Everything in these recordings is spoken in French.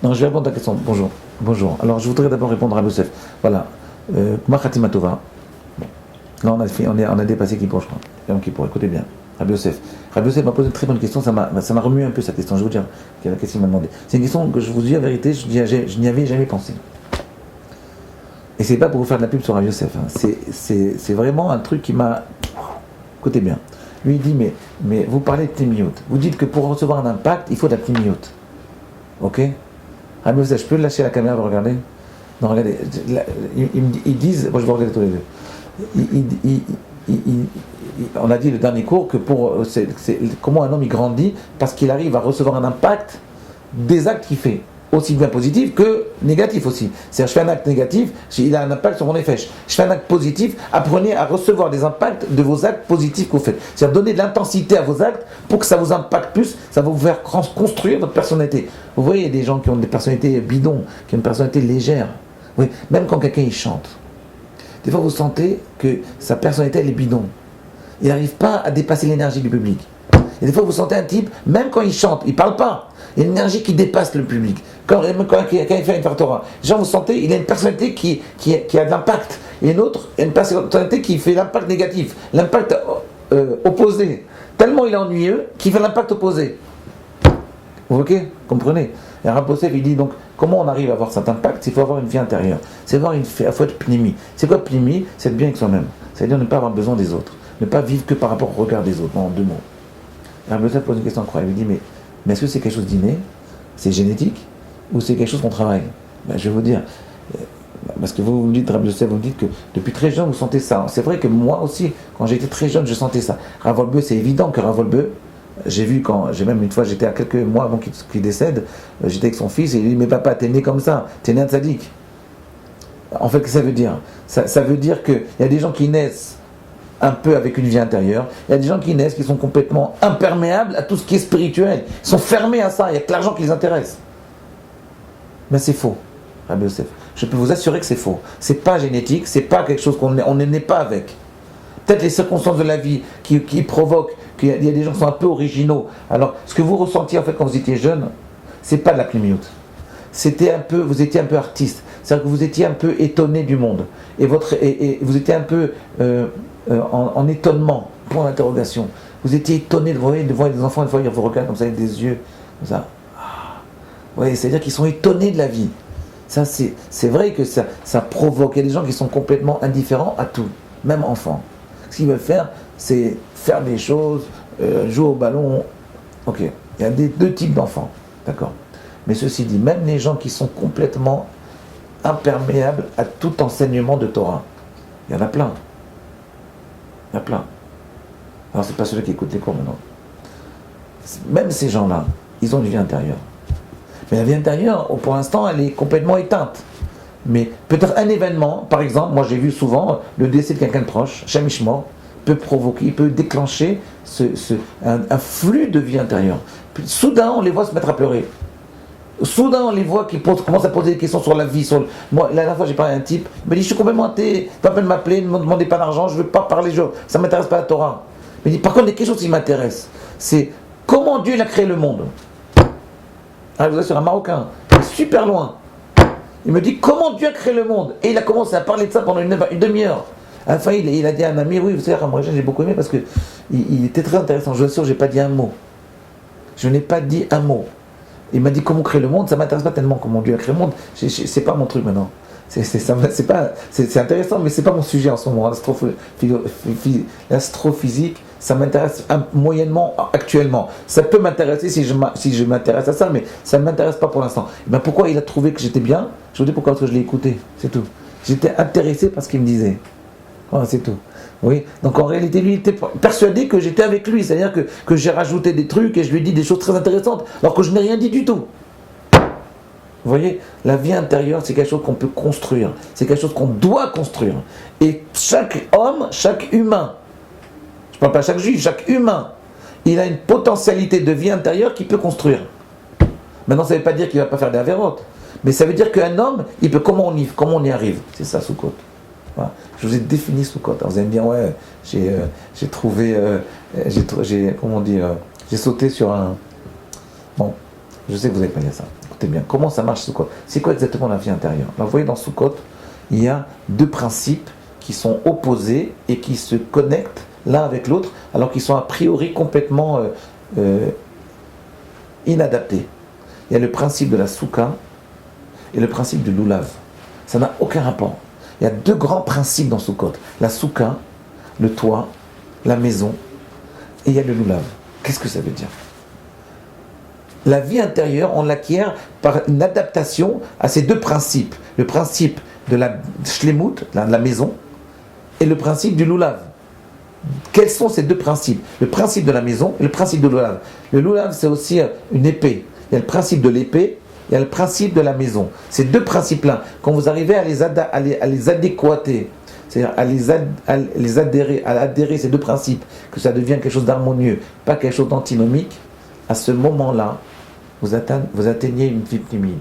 Non, je vais répondre à ta question. Bonjour. Bonjour. Alors, je voudrais d'abord répondre à Youssef. Voilà. Ma Khatima Tova. Bon. Là, on a dépassé Kippour, je crois. Yom Kippour, écoutez bien. Rabbi Youssef. Rabbi Youssef m'a posé une très bonne question, ça m'a remué un peu sa question. Je vais vous dire quelle question il m'a demandé. C'est une question que je vous dis la vérité, je n'y avais jamais pensé. Et c'est pas pour vous faire de la pub sur Rabbi Youssef. Hein. C'est vraiment un truc qui m'a. Écoutez bien. Lui, il dit mais vous parlez de Pnimiyot. Vous dites que pour recevoir un impact, il faut de la Pnimiyot. Ok? Rabbi Youssef, je peux lâcher la caméra pour regarder? Non, regardez. Ils disent. Moi, je vais regarder tous les deux. On a dit le dernier cours que comment un homme il grandit parce qu'il arrive à recevoir un impact des actes qu'il fait, aussi bien positif que négatif aussi. C'est-à-dire, je fais un acte négatif, il a un impact sur mon effet. Je fais un acte positif, apprenez à recevoir des impacts de vos actes positifs que vous faites. C'est-à-dire, donner de l'intensité à vos actes pour que ça vous impacte plus, ça va vous faire construire votre personnalité. Vous voyez, il y a des gens qui ont des personnalités bidons, qui ont une personnalité légère. Oui, même quand quelqu'un il chante, des fois vous sentez que sa personnalité elle est bidon. Il n'arrive pas à dépasser l'énergie du public. Et des fois, vous sentez un type, même quand il chante, il ne parle pas. Il y a une énergie qui dépasse le public. Quand il fait une fartora, genre, vous sentez, il a une personnalité qui a de l'impact. Et une autre, une personnalité qui fait l'impact négatif, l'impact opposé. Tellement il est ennuyeux qu'il fait l'impact opposé. Ok? Comprenez? Et Rabbi Youssef, il dit donc, comment on arrive à avoir cet impact? Il faut avoir une vie intérieure. Il faut être pnimi. C'est quoi pnimi? C'est être bien avec soi-même. C'est-à-dire ne pas avoir besoin des autres. Ne pas vivre que par rapport au regard des autres, en deux mots. Rabbi Youssef pose une question incroyable. Il dit, mais est-ce que c'est quelque chose d'inné? C'est génétique? Ou c'est quelque chose qu'on travaille? Je vais vous dire, parce que vous me dites, Rabbi Youssef, vous me dites que depuis très jeune, vous sentez ça. C'est vrai que moi aussi, quand j'étais très jeune, je sentais ça. Rav Wolbe, c'est évident que Rav Wolbe, même une fois, j'étais à quelques mois avant qu'il décède, j'étais avec son fils, et il dit, mais papa, t'es né comme ça, t'es né un tzaddik. En fait, qu'est-ce que ça veut dire? Ça veut dire qu'il y a des gens qui naissent un peu avec une vie intérieure. Il y a des gens qui naissent, qui sont complètement imperméables à tout ce qui est spirituel. Ils sont fermés à ça, il n'y a que l'argent qui les intéresse. Mais c'est faux, Rabbi Youssef. Je peux vous assurer que c'est faux. C'est pas génétique, c'est pas quelque chose on ne naît pas avec. Peut-être les circonstances de la vie qui provoquent qu'il y a des gens qui sont un peu originaux. Alors, ce que vous ressentiez en fait quand vous étiez jeune, c'est pas de la plémiote. Vous étiez un peu artiste. C'est-à-dire que vous étiez un peu étonné du monde. Et vous étiez un peu en étonnement, point d'interrogation. Vous étiez étonné de voir des enfants, des fois ils vous regardent comme ça avec des yeux, comme ça. Ouais, c'est-à-dire qu'ils sont étonnés de la vie. Ça, c'est vrai que ça provoque. Il y a des gens qui sont complètement indifférents à tout, même enfants. Ce qu'ils veulent faire, c'est faire des choses, jouer au ballon. Ok, il y a deux types d'enfants, d'accord. Mais ceci dit, même les gens qui sont complètement imperméables à tout enseignement de Torah, il y en a plein. Il y en a plein. Alors, c'est pas ceux qui écoutent les cours maintenant. Même ces gens-là, ils ont une vie intérieure. Mais la vie intérieure, pour l'instant, elle est complètement éteinte. Mais peut-être un événement, par exemple, moi j'ai vu souvent le décès de quelqu'un de proche, Shamishmor, peut provoquer, il peut déclencher un flux de vie intérieure. Puis, soudain, on les voit se mettre à pleurer. Soudain, on les voit qui commencent à poser des questions sur la vie. Moi, la dernière fois, j'ai parlé à un type, il m'a dit, je suis complètement athée, pas la peine de m'appeler, ne me demandez pas d'argent, je ne veux pas parler, ça ne m'intéresse pas la Torah. Il me dit, par contre, il y a quelque chose qui m'intéresse, c'est comment Dieu il a créé le monde. Alors, je vous assure, un Marocain, il est super loin. Il me dit, comment Dieu a créé le monde? Et il a commencé à parler de ça pendant une demi-heure. À la fin, il a dit à un ami, oui, vous savez, Ramoré, j'ai beaucoup aimé parce qu'il était très intéressant. Je vous assure, je n'ai pas dit un mot. Je n'ai pas dit un mot. Il m'a dit comment créer le monde, ça ne m'intéresse pas tellement comment Dieu a créé le monde. C'est pas mon truc maintenant. C'est intéressant, mais c'est pas mon sujet en ce moment. L'astrophysique, ça m'intéresse moyennement actuellement. Ça peut m'intéresser si je m'intéresse à ça, mais ça ne m'intéresse pas pour l'instant. Et ben pourquoi il a trouvé que j'étais bien? Je vous dis pourquoi, parce que je l'ai écouté, c'est tout. J'étais intéressé par ce qu'il me disait. Voilà, c'est tout. Oui. Donc en réalité, lui, il était persuadé que j'étais avec lui. C'est-à-dire que j'ai rajouté des trucs et je lui ai dit des choses très intéressantes, alors que je n'ai rien dit du tout. Vous voyez, la vie intérieure, c'est quelque chose qu'on peut construire. C'est quelque chose qu'on doit construire. Et chaque homme, chaque humain, je ne parle pas chaque juif, chaque humain, il a une potentialité de vie intérieure qu'il peut construire. Maintenant, ça ne veut pas dire qu'il ne va pas faire des avérotes. Mais ça veut dire qu'un homme, il peut, comment on y arrive? C'est ça, Soukot. Voilà. Je vous ai défini Soukot. Vous allez me dire, ouais, j'ai trouvé, comment on dit, j'ai sauté sur un... Bon, je sais que vous n'avez pas dit ça. écoutez bien, comment ça marche Sukkot? C'est quoi exactement la vie intérieure? Alors, vous voyez, dans Sukkot, il y a deux principes qui sont opposés et qui se connectent l'un avec l'autre, alors qu'ils sont a priori complètement inadaptés. Il y a le principe de la Souka et le principe du Lulav. Ça n'a aucun rapport. Il y a deux grands principes dans Sukkot. La Souka, le toit, la maison, et il y a le Lulav. Qu'est-ce que ça veut dire? La vie intérieure, on l'acquiert par une adaptation à ces deux principes. Le principe de la shlemut, de la maison, et le principe du lulav. Quels sont ces deux principes? Le principe de la maison et le principe de lulav. Le lulav, c'est aussi une épée. Il y a le principe de l'épée, il y a le principe de la maison. Ces deux principes-là, quand vous arrivez à les adéquater, c'est-à-dire à adhérer ces deux principes, que ça devient quelque chose d'harmonieux, pas quelque chose d'antinomique, à ce moment-là, vous atteignez une vie timide.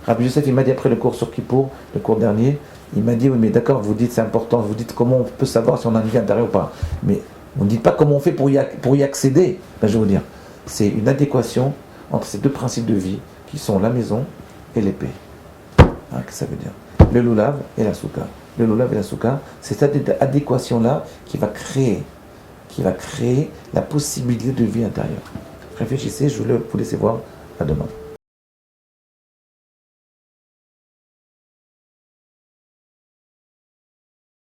Rabbi Yosef, il m'a dit après le cours sur Kippour, le cours dernier, il m'a dit, oui mais d'accord, vous dites c'est important, vous dites comment on peut savoir si on a une vie intérieure ou pas. Mais on ne dit pas comment on fait pour y accéder. Ben, je vais vous dire, c'est une adéquation entre ces deux principes de vie qui sont la maison et l'épée. Qu'est-ce que ça veut dire? Le lulav et la souka. Le lulav et la souka, c'est cette adéquation-là qui va créer la possibilité de vie intérieure. Réfléchissez, je vais vous laisser voir. À demain.